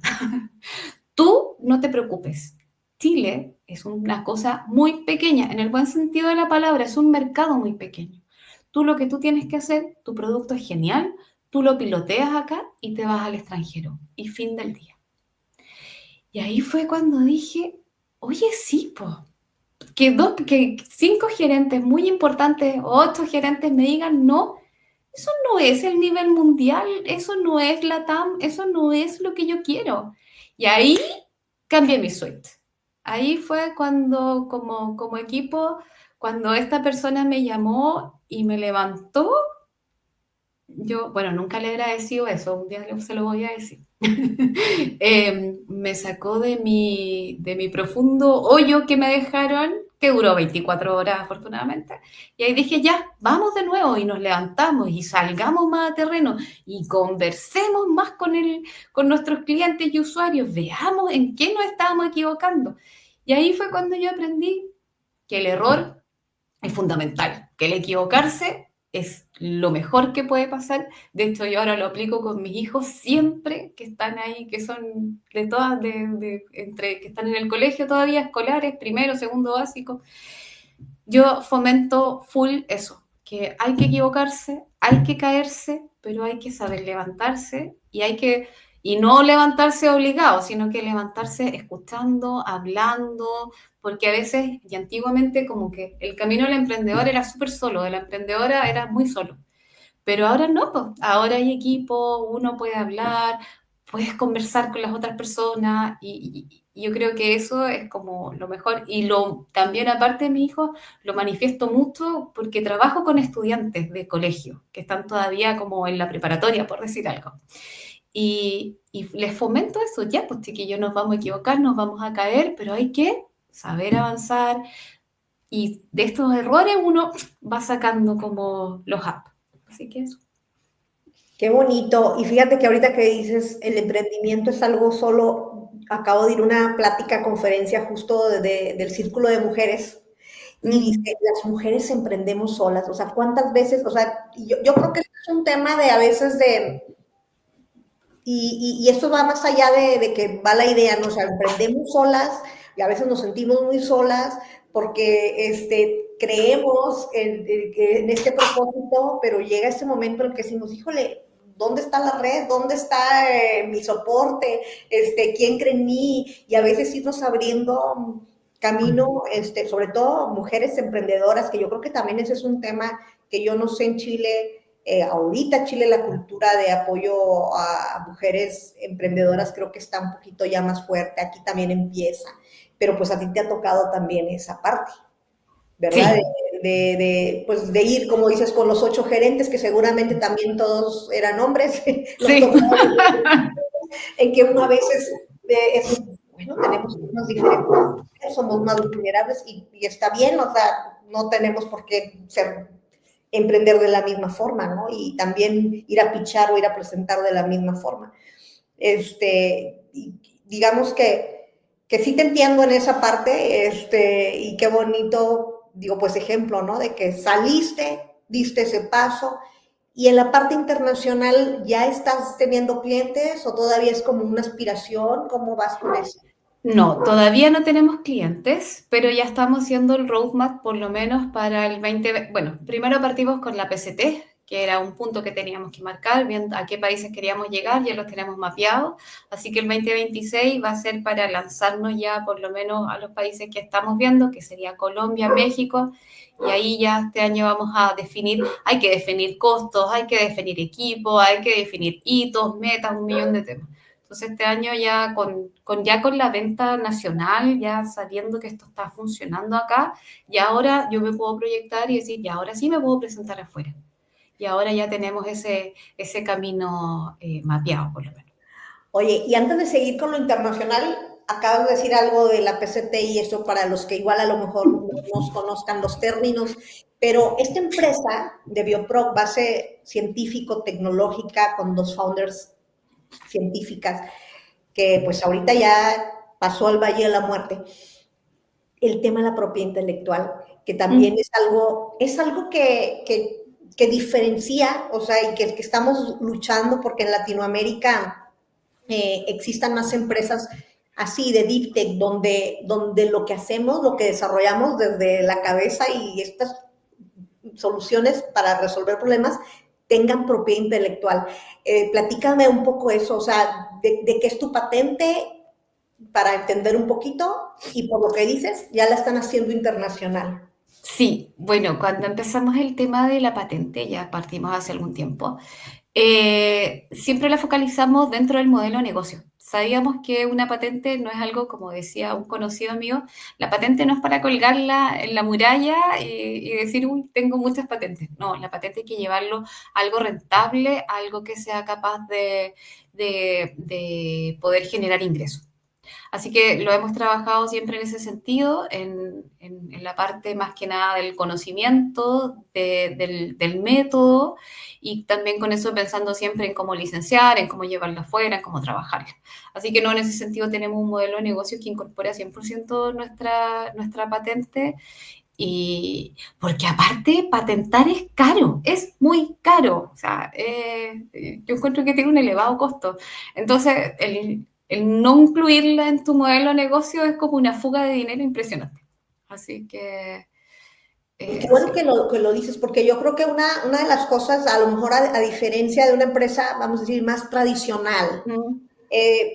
tú no te preocupes. Chile es una cosa muy pequeña, en el buen sentido de la palabra, es un mercado muy pequeño. Tú tienes que hacer, tu producto es genial, tú lo piloteas acá y te vas al extranjero. Y fin del día. Y ahí fue cuando dije, oye, sí, po, que 5 gerentes muy importantes o 8 gerentes me digan no, eso no es el nivel mundial, eso no es la TAM, eso no es lo que yo quiero. Y ahí cambié mi suite. Ahí fue cuando, como equipo, cuando esta persona me llamó y me levantó, yo, bueno, nunca le he agradecido eso, un día se lo voy a decir. Me sacó de mi profundo hoyo que me dejaron, que duró 24 horas afortunadamente, y ahí dije, ya, vamos de nuevo y nos levantamos y salgamos más a terreno y conversemos más con nuestros clientes y usuarios, veamos en qué nos estábamos equivocando. Y ahí fue cuando yo aprendí que el error es fundamental, que el equivocarse es lo mejor que puede pasar. De hecho, yo ahora lo aplico con mis hijos siempre que están ahí, que son de todas, entre que están en el colegio todavía, escolares, primero, segundo básico. Yo fomento full eso, que hay que equivocarse, hay que caerse, pero hay que saber levantarse y no levantarse obligado, sino que levantarse escuchando, hablando, porque a veces y antiguamente como que el camino del emprendedor era súper solo, de la emprendedora era muy solo. Pero ahora no, pues. Ahora hay equipo, uno puede hablar, puedes conversar con las otras personas y yo creo que eso es como lo mejor. Y también aparte de mi hijo, lo manifiesto mucho porque trabajo con estudiantes de colegio que están todavía como en la preparatoria, por decir algo. Y les fomento eso, ya, pues chiquillos, nos vamos a equivocar, nos vamos a caer, pero hay que saber avanzar y de estos errores uno va sacando como los apps. Así que eso. Qué bonito. Y fíjate que ahorita que dices el emprendimiento es algo solo, acabo de ir a una plática, conferencia justo del Círculo de Mujeres y Mm. dice, las mujeres emprendemos solas. O sea, ¿cuántas veces? O sea, yo creo que es un tema de a veces de, y esto va más allá de que va la idea, ¿no? O sea, emprendemos solas y a veces nos sentimos muy solas porque creemos en este propósito, pero llega este momento en el que decimos, híjole, ¿dónde está la red? ¿Dónde está mi soporte? ¿Quién cree en mí? Y a veces irnos abriendo camino, sobre todo mujeres emprendedoras, que yo creo que también ese es un tema que yo no sé en Chile. Ahorita Chile la cultura de apoyo a mujeres emprendedoras creo que está un poquito ya más fuerte, aquí también empieza, pero pues a ti te ha tocado también esa parte, ¿verdad? Sí, Pues de ir, como dices, con los 8 gerentes, que seguramente también todos eran hombres, los sí. tocó, en que uno a veces bueno, tenemos unos diferentes, somos más vulnerables y está bien, o sea, no tenemos por qué emprender de la misma forma, ¿no? Y también ir a pichar o ir a presentar de la misma forma. Digamos que sí te entiendo en esa parte, y qué bonito, digo, pues ejemplo, ¿no? De que saliste, diste ese paso, y en la parte internacional, ¿ya estás teniendo clientes o todavía es como una aspiración? ¿Cómo vas con eso? No, todavía no tenemos clientes, pero ya estamos haciendo el roadmap por lo menos para el 20. Bueno, primero partimos con la PCT, que era un punto que teníamos que marcar, viendo a qué países queríamos llegar, ya los tenemos mapeados, así que el 2026 va a ser para lanzarnos ya por lo menos a los países que estamos viendo, que sería Colombia, México, y ahí ya este año vamos a definir, hay que definir costos, hay que definir equipo, hay que definir hitos, metas, un millón de temas. Entonces este año ya con la venta nacional, ya sabiendo que esto está funcionando acá, y ahora yo me puedo proyectar y decir, y ahora sí me puedo presentar afuera. Y ahora ya tenemos ese camino mapeado, por lo menos. Oye, y antes de seguir con lo internacional, acabas de decir algo de la PCT y eso para los que igual a lo mejor no nos conozcan los términos, pero esta empresa de Bioproc, base científico-tecnológica con 2 founders científicas, que pues ahorita ya pasó al Valle de la Muerte, el tema de la propiedad intelectual, que también es algo que diferencia, o sea, y que estamos luchando porque en Latinoamérica existan más empresas así de deep tech, donde lo que hacemos, lo que desarrollamos desde la cabeza y estas soluciones para resolver problemas tengan propiedad intelectual. Platícame un poco eso, o sea, de qué es tu patente para entender un poquito y por lo que dices, ya la están haciendo internacional. Sí, bueno, cuando empezamos el tema de la patente, ya partimos hace algún tiempo, siempre la focalizamos dentro del modelo de negocio. Sabíamos que una patente no es algo, como decía un conocido mío, la patente no es para colgarla en la muralla y decir, uy, tengo muchas patentes. No, la patente hay que llevarlo a algo rentable, a algo que sea capaz de poder generar ingresos. Así que lo hemos trabajado siempre en ese sentido, en la parte más que nada del conocimiento, del método, y también con eso pensando siempre en cómo licenciar, en cómo llevarla afuera, en cómo trabajarla. Así que no, en ese sentido tenemos un modelo de negocio que incorpora 100% nuestra patente, y porque aparte patentar es caro, es muy caro, o sea, yo encuentro que tiene un elevado costo. Entonces, el no incluirla en tu modelo de negocio es como una fuga de dinero impresionante. Así que, Y qué bueno sí. que lo dices, porque yo creo que una de las cosas, a lo mejor a diferencia de una empresa, vamos a decir, más tradicional, Mm,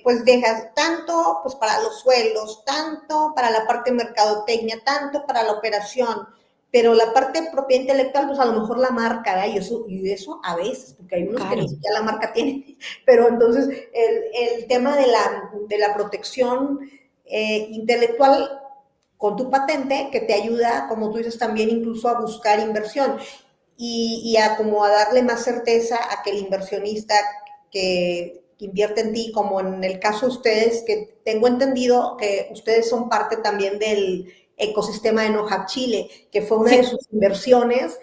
pues dejas tanto pues para los sueldos, tanto para la parte de mercadotecnia, tanto para la operación, pero la parte de propiedad intelectual, pues a lo mejor la marca, ¿verdad? Y eso a veces, porque hay unos que ni claro, siquiera la marca tiene, pero entonces el tema de la protección intelectual con tu patente que te ayuda, como tú dices, también incluso a buscar inversión y a como a darle más certeza a que el inversionista que invierte en ti, como en el caso de ustedes, que tengo entendido que ustedes son parte también del ecosistema de NoHub Chile, que fue una de sí, sus inversiones,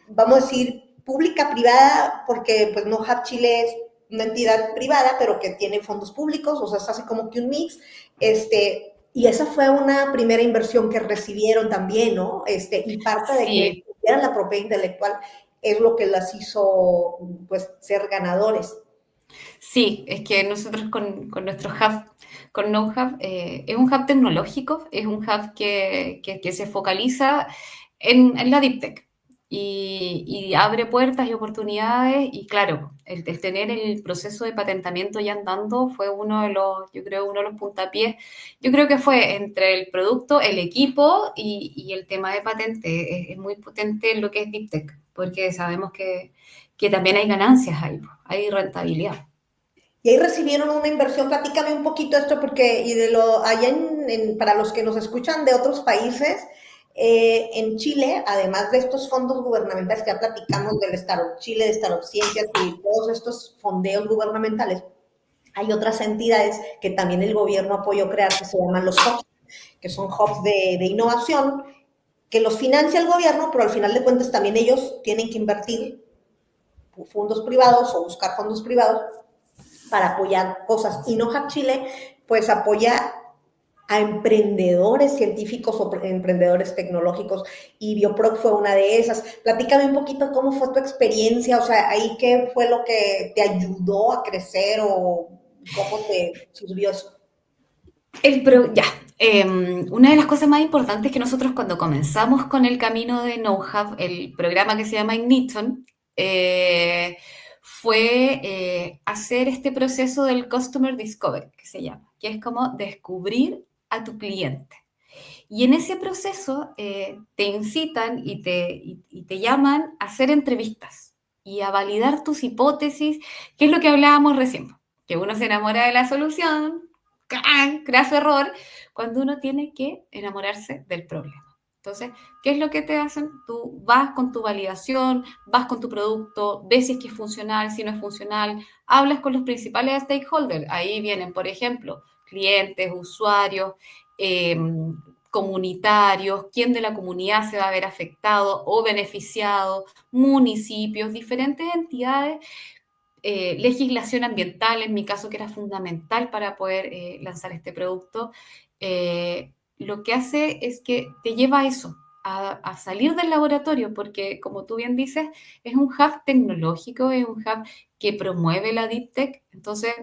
vamos a decir, pública-privada, porque pues NoHub Chile es una entidad privada, pero que tiene fondos públicos, o sea, se hace como que un mix, y esa fue una primera inversión que recibieron también, ¿no? Y parte de que sí, tuvieran la propiedad intelectual es lo que las hizo, pues, ser ganadores. sí, es que nosotros con nuestro hub, con NoHub, es un hub tecnológico, es un hub que se focaliza en la Deep Tech. y abre puertas y oportunidades y claro, el tener el proceso de patentamiento ya andando fue uno de los, yo creo, uno de los puntapiés. Yo creo que fue entre el producto, el equipo y el tema de patente. Es muy potente en lo que es Deep Tech, porque sabemos que también hay ganancias ahí, hay rentabilidad. Y ahí recibieron una inversión, platícame un poquito esto, porque y de lo, allá para los que nos escuchan de otros países, en Chile, además de estos fondos gubernamentales que ya platicamos del Startup Chile, de Startup Ciencias y todos estos fondeos gubernamentales, hay otras entidades que también el gobierno apoyó crear que se llaman los hubs, que son hubs de innovación, que los financia el gobierno, pero al final de cuentas también ellos tienen que invertir fondos privados o buscar fondos privados para apoyar cosas. Y NoHack Chile, pues apoya a emprendedores científicos o emprendedores tecnológicos y Bioproc fue una de esas. Platícame un poquito cómo fue tu experiencia, o sea, ahí qué fue lo que te ayudó a crecer o cómo te sirvió eso. Ya, una de las cosas más importantes que nosotros cuando comenzamos con el camino de KnowHub, el programa que se llama Ignition, fue hacer este proceso del Customer Discovery, que se llama, que es como descubrir a tu cliente. Y en ese proceso te incitan y te llaman a hacer entrevistas y a validar tus hipótesis, que es lo que hablábamos recién, que uno se enamora de la solución, graso error, cuando uno tiene que enamorarse del problema. Entonces, ¿qué es lo que te hacen? Tú vas con tu validación, vas con tu producto, ves si es que es funcional, si no es funcional, hablas con los principales stakeholders. Ahí vienen, por ejemplo, clientes, usuarios, eh, comunitarios, quién de la comunidad se va a ver afectado o beneficiado, municipios, diferentes entidades, legislación ambiental, en mi caso que era fundamental para poder lanzar este producto, lo que hace es que te lleva a eso, a salir del laboratorio, porque como tú bien dices, es un hub tecnológico, es un hub que promueve la Deep Tech, entonces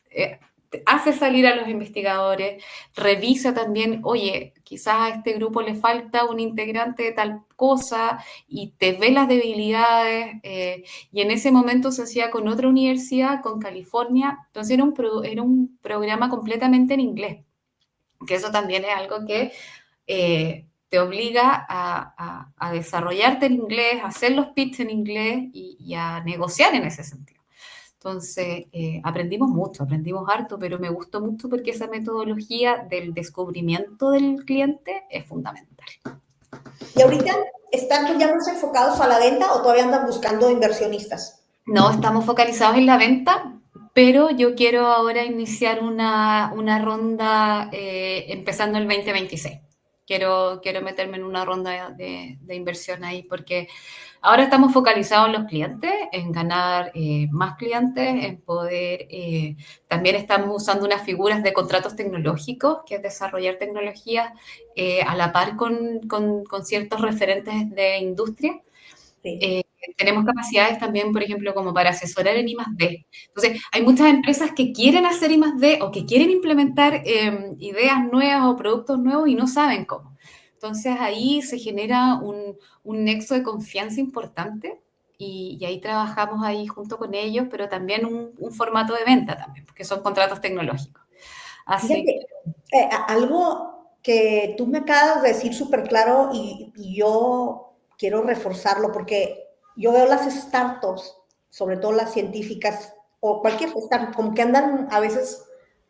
eh, hace salir a los investigadores, revisa también, oye, quizás a este grupo le falta un integrante de tal cosa y te ve las debilidades. Y en ese momento se hacía con otra universidad, con California, entonces era un programa completamente en inglés, que eso también es algo que te obliga a desarrollarte en inglés, a hacer los pitches en inglés y a negociar en ese sentido. Entonces, aprendimos mucho, aprendimos harto, pero me gustó mucho porque esa metodología del descubrimiento del cliente es fundamental. ¿Y ahorita están ya más enfocados a la venta o todavía andan buscando inversionistas? No estamos focalizados en la venta, pero yo quiero ahora iniciar una ronda empezando el 2026. Quiero meterme en una ronda de inversión ahí porque ahora estamos focalizados en los clientes, en ganar más clientes, en poder, también estamos usando unas figuras de contratos tecnológicos, que es desarrollar tecnologías a la par con ciertos referentes de industria. Sí. Eh, Tenemos capacidades también, por ejemplo, como para asesorar en I+D. Entonces, hay muchas empresas que quieren hacer I+D o que quieren implementar ideas nuevas o productos nuevos y no saben cómo. Entonces, ahí se genera un nexo de confianza importante y ahí trabajamos ahí junto con ellos, pero también un formato de venta también, porque son contratos tecnológicos. Así Fíjate, algo que tú me acabas de decir súper claro y yo quiero reforzarlo porque yo veo las startups, sobre todo las científicas o cualquier startup, como que andan a veces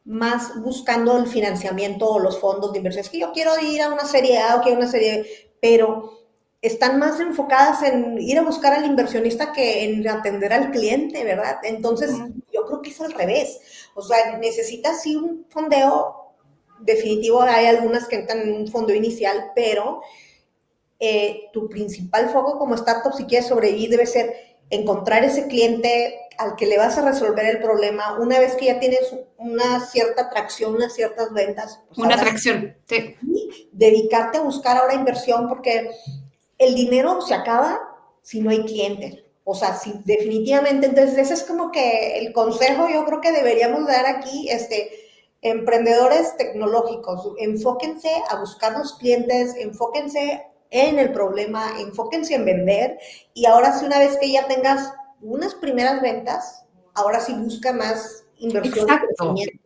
más buscando el financiamiento o los fondos de inversión. Es que yo quiero ir a una serie A o quiero una serie, pero están más enfocadas en ir a buscar al inversionista que en atender al cliente, ¿verdad? Entonces, que yo creo que es al revés. O sea, necesitas sí un fondeo definitivo, hay algunas que entran en un fondo inicial, pero tu principal foco como startup, si quieres sobrevivir, debe ser encontrar ese cliente al que le vas a resolver el problema. Una vez que ya tienes una cierta atracción, unas ciertas ventas, pues una ahora atracción. Sí. sí, dedicarte a buscar ahora inversión, porque el dinero se acaba si no hay clientes. O sea, sí, definitivamente. Entonces, ese es como que el consejo yo creo que deberíamos dar aquí, emprendedores tecnológicos, enfóquense a buscar los clientes, enfóquense en el problema, enfóquense en vender y ahora sí, una vez que ya tengas unas primeras ventas, ahora sí busca más inversión y Exacto. crecimiento.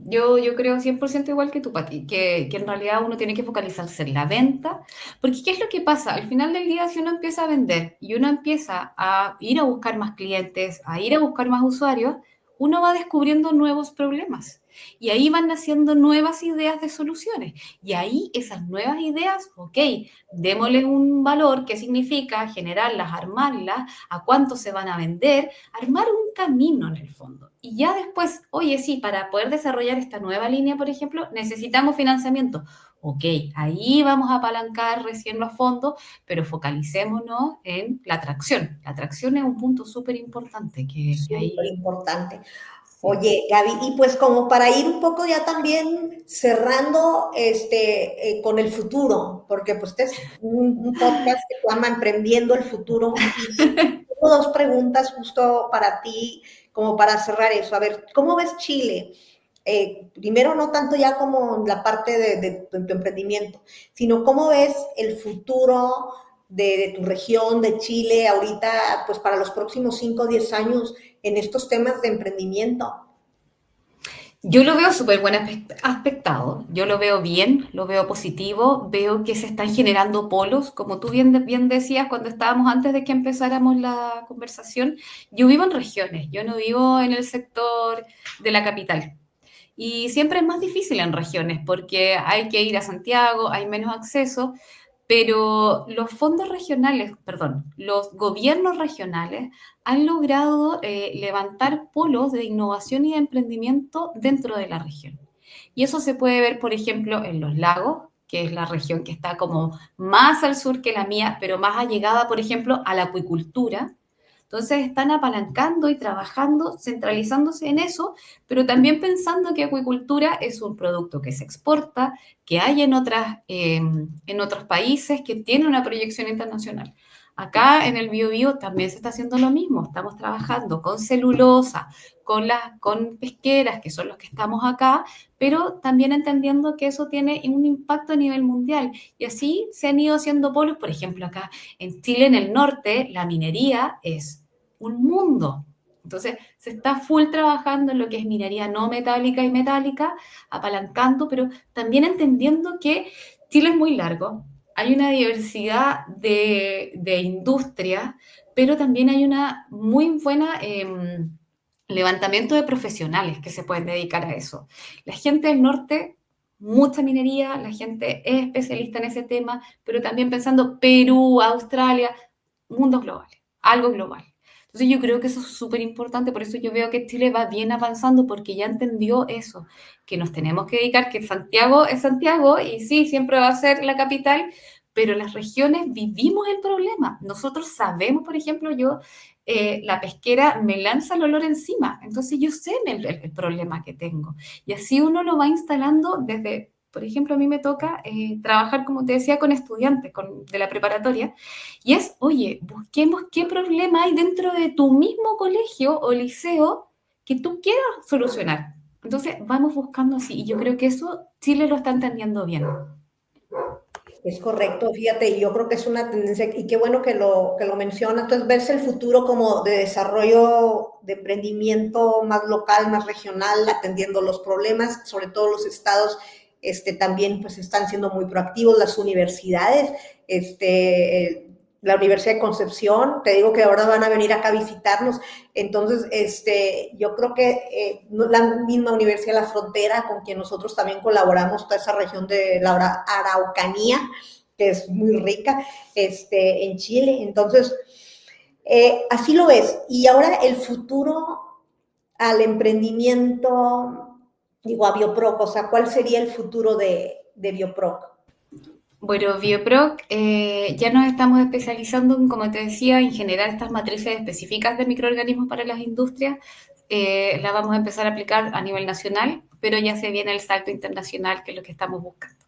Yo creo 100% igual que tú, Pati, que en realidad uno tiene que focalizarse en la venta, porque ¿qué es lo que pasa? Al final del día, si uno empieza a vender y uno empieza a ir a buscar más clientes, a ir a buscar más usuarios, uno va descubriendo nuevos problemas y ahí van naciendo nuevas ideas de soluciones. Y ahí esas nuevas ideas, ok, démosle un valor, ¿qué significa? Generarlas, armarlas, a cuánto se van a vender, armar un camino en el fondo. Y ya después, oye, sí, para poder desarrollar esta nueva línea, por ejemplo, necesitamos financiamiento. Ok, ahí vamos a apalancar recién los fondos, pero focalicémonos en la atracción. La atracción es un punto súper importante que Súper ahí, importante. sí. Oye, Gaby, y pues como para ir un poco ya también cerrando con el futuro, porque pues este es un podcast que se llama Emprendiendo el Futuro, y tengo dos preguntas justo para ti, como para cerrar eso. A ver, ¿cómo ves Chile? Primero, no tanto ya como la parte de tu emprendimiento, sino cómo ves el futuro de tu región, de Chile, ahorita, pues para los próximos 5 o 10 años en estos temas de emprendimiento. Yo lo veo súper buen aspectado, yo lo veo bien, lo veo positivo, veo que se están generando polos, como tú bien decías cuando estábamos antes de que empezáramos la conversación, yo vivo en regiones, yo no vivo en el sector de la capital. Y siempre es más difícil en regiones porque hay que ir a Santiago, hay menos acceso, pero los fondos regionales, perdón, los gobiernos regionales han logrado levantar polos de innovación y de emprendimiento dentro de la región. Y eso se puede ver, por ejemplo, en los lagos, que es la región que está como más al sur que la mía, pero más allegada, por ejemplo, a la acuicultura. Entonces están apalancando y trabajando, centralizándose en eso, pero también pensando que acuicultura es un producto que se exporta, que hay en otros países, que tiene una proyección internacional. Acá en el Biobío también se está haciendo lo mismo. Estamos trabajando con celulosa, con pesqueras, que son los que estamos acá, pero también entendiendo que eso tiene un impacto a nivel mundial. Y así se han ido haciendo polos, por ejemplo, acá en Chile, en el norte, la minería es un mundo. Entonces, se está full trabajando en lo que es minería no metálica y metálica, apalancando, pero también entendiendo que Chile es muy largo, hay una diversidad de industria, pero también hay una muy buena levantamiento de profesionales que se pueden dedicar a eso. La gente del norte, mucha minería, la gente es especialista en ese tema, pero también pensando Perú, Australia, mundos globales, algo global. Entonces yo creo que eso es súper importante, por eso yo veo que Chile va bien avanzando porque ya entendió eso, que nos tenemos que dedicar, que Santiago es Santiago y sí, siempre va a ser la capital, pero las regiones vivimos el problema. Nosotros sabemos, por ejemplo, la pesquera me lanza el olor encima, entonces yo sé el problema que tengo. Y así uno lo va instalando desde, por ejemplo, a mí me toca trabajar, como te decía, con estudiantes de la preparatoria, y es, oye, busquemos qué problema hay dentro de tu mismo colegio o liceo que tú quieras solucionar. Entonces, vamos buscando así, y yo creo que eso Chile lo está entendiendo bien. Es correcto, fíjate, y yo creo que es una tendencia, y qué bueno que lo mencionas, entonces verse el futuro como de desarrollo de emprendimiento más local, más regional, atendiendo los problemas, sobre todo los estados también pues están siendo muy proactivos, las universidades, la Universidad de Concepción, te digo que ahora van a venir acá a visitarnos, entonces yo creo que la misma Universidad de la Frontera, con quien nosotros también colaboramos, toda esa región de la Araucanía, que es muy rica, en Chile, entonces así lo ves, y ahora el futuro al emprendimiento, digo, a Bioproc, o sea, ¿cuál sería el futuro de Bioproc? Bueno, Bioproc, ya nos estamos especializando en, como te decía, en generar estas matrices específicas de microorganismos para las industrias. La vamos a empezar a aplicar a nivel nacional, pero ya se viene el salto internacional, que es lo que estamos buscando.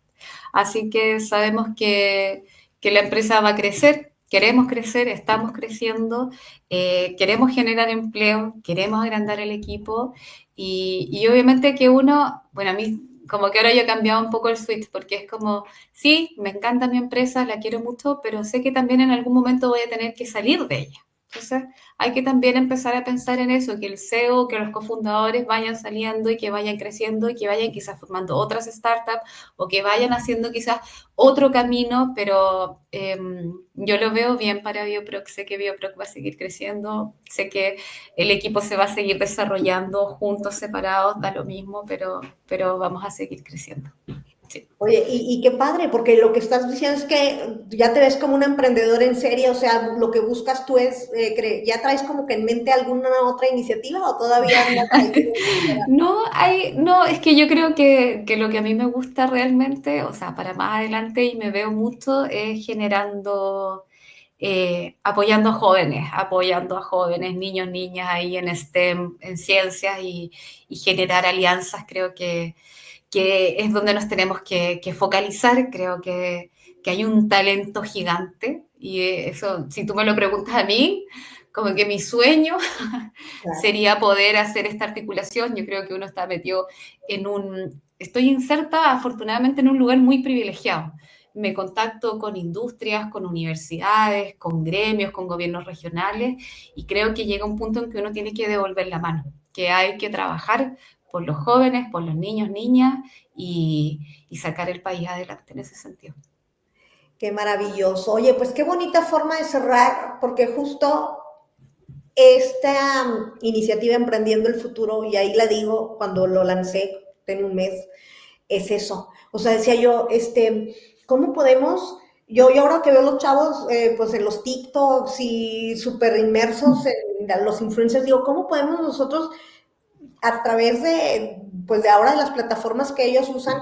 Así que sabemos que la empresa va a crecer, estamos creciendo, queremos generar empleo, queremos agrandar el equipo y obviamente que uno, bueno, a mí como que ahora yo he cambiado un poco el switch, porque es como, sí, me encanta mi empresa, la quiero mucho, pero sé que también en algún momento voy a tener que salir de ella. Entonces, hay que también empezar a pensar en eso, que el CEO, que los cofundadores vayan saliendo y que vayan creciendo y que vayan quizás formando otras startups o que vayan haciendo quizás otro camino, pero yo lo veo bien para Bioproc, sé que Bioproc va a seguir creciendo, sé que el equipo se va a seguir desarrollando juntos, separados, da lo mismo, pero vamos a seguir creciendo. Sí. Oye, y qué padre, porque lo que estás diciendo es que ya te ves como una emprendedora en serie, o sea, lo que buscas tú es, ¿ya traes como que en mente alguna otra iniciativa o todavía andas ahí? No, es que yo creo que lo que a mí me gusta realmente, o sea, para más adelante y me veo mucho, es generando, apoyando a jóvenes, niños, niñas ahí en STEM, en ciencias y generar alianzas, creo que es donde nos tenemos que focalizar. Creo que hay un talento gigante y eso, si tú me lo preguntas a mí, como que mi sueño Claro. sería poder hacer esta articulación. Yo creo que uno está metido en estoy inserta afortunadamente en un lugar muy privilegiado. Me contacto con industrias, con universidades, con gremios, con gobiernos regionales y creo que llega un punto en que uno tiene que devolver la mano, que hay que trabajar por los jóvenes, por los niños, niñas y sacar el país adelante en ese sentido. Qué maravilloso. Oye, pues qué bonita forma de cerrar, porque justo esta iniciativa Emprendiendo el Futuro, y ahí la digo cuando lo lancé, tiene un mes, es eso. O sea, decía yo, ¿cómo podemos? Yo ahora que veo los chavos, pues en los TikToks y súper inmersos en los influencers, digo, ¿cómo podemos nosotros a través de, pues de ahora de las plataformas que ellos usan,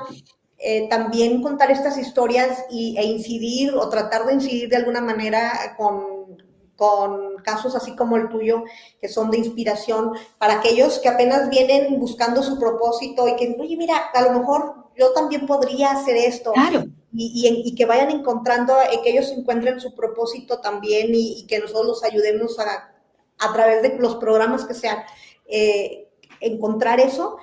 también contar estas historias e incidir o tratar de incidir de alguna manera con casos así como el tuyo, que son de inspiración para aquellos que apenas vienen buscando su propósito y que, oye, mira, a lo mejor yo también podría hacer esto. Claro. Y que vayan encontrando, que ellos encuentren su propósito también y que nosotros los ayudemos a través de los programas que sean, encontrar eso.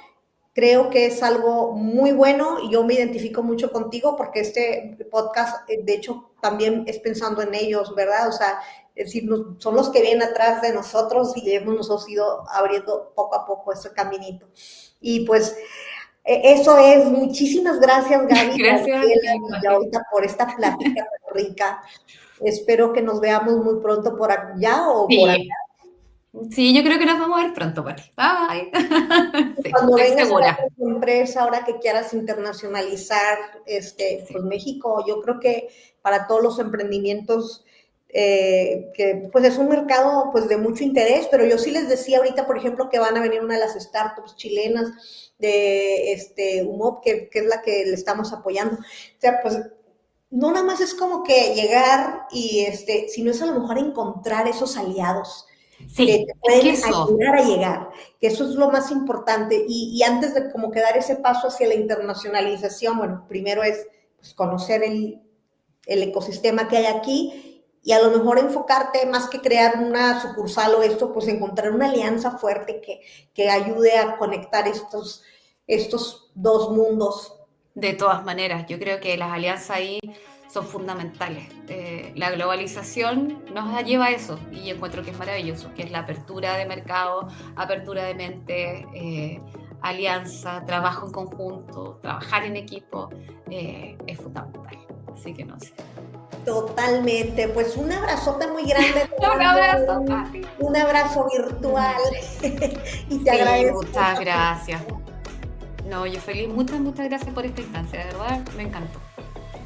Creo que es algo muy bueno y yo me identifico mucho contigo porque este podcast, de hecho, también es pensando en ellos, ¿verdad? O sea, es decir, son los que vienen atrás de nosotros y hemos nosotros ido abriendo poco a poco ese caminito. Y pues eso es. Muchísimas gracias, Gaby, Gracias a Gabriela ti, y Mati. ahorita por esta plática tan rica. Espero que nos veamos muy pronto por allá o por acá. Sí, sí, yo creo que nos vamos a ver pronto, Pati. Bye. Sí, Cuando estoy vengas a segura. tu empresa, ahora que quieras internacionalizar, Sí. pues México, yo creo que para todos los emprendimientos, que pues es un mercado pues de mucho interés, pero yo sí les decía ahorita, por ejemplo, que van a venir una de las startups chilenas de UMOP, que es la que le estamos apoyando. O sea, pues no nada más es como que llegar y sino es a lo mejor encontrar esos aliados que Sí, te es que pueden eso, ayudar a llegar, que eso es lo más importante. Y antes de como que dar ese paso hacia la internacionalización, bueno, primero es pues, conocer el ecosistema que hay aquí y a lo mejor enfocarte más que crear una sucursal o esto, pues encontrar una alianza fuerte que ayude a conectar estos dos mundos. de todas maneras, yo creo que las alianzas ahí son fundamentales. La globalización nos lleva a eso y yo encuentro que es maravilloso, que es la apertura de mercado, apertura de mente, alianza, trabajo en conjunto, trabajar en equipo, es fundamental. Así que no sé. Totalmente, pues un abrazote muy grande, te Un mando abrazo, Pati. un abrazo virtual y te Sí, agradezco muchas esta gracias. plática. No, yo feliz, muchas gracias por esta instancia, de verdad, me encantó.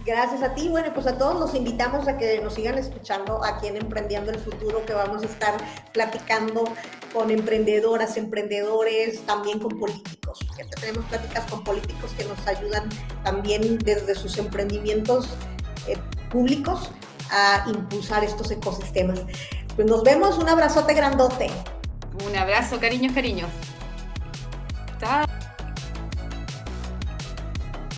Gracias a ti. Bueno, pues a todos los invitamos a que nos sigan escuchando aquí en Emprendiendo el Futuro, que vamos a estar platicando con emprendedoras, emprendedores, también con políticos. Siempre tenemos pláticas con políticos que nos ayudan también desde sus emprendimientos públicos a impulsar estos ecosistemas. Pues nos vemos, un abrazote grandote. Un abrazo, cariños, cariños. Chao.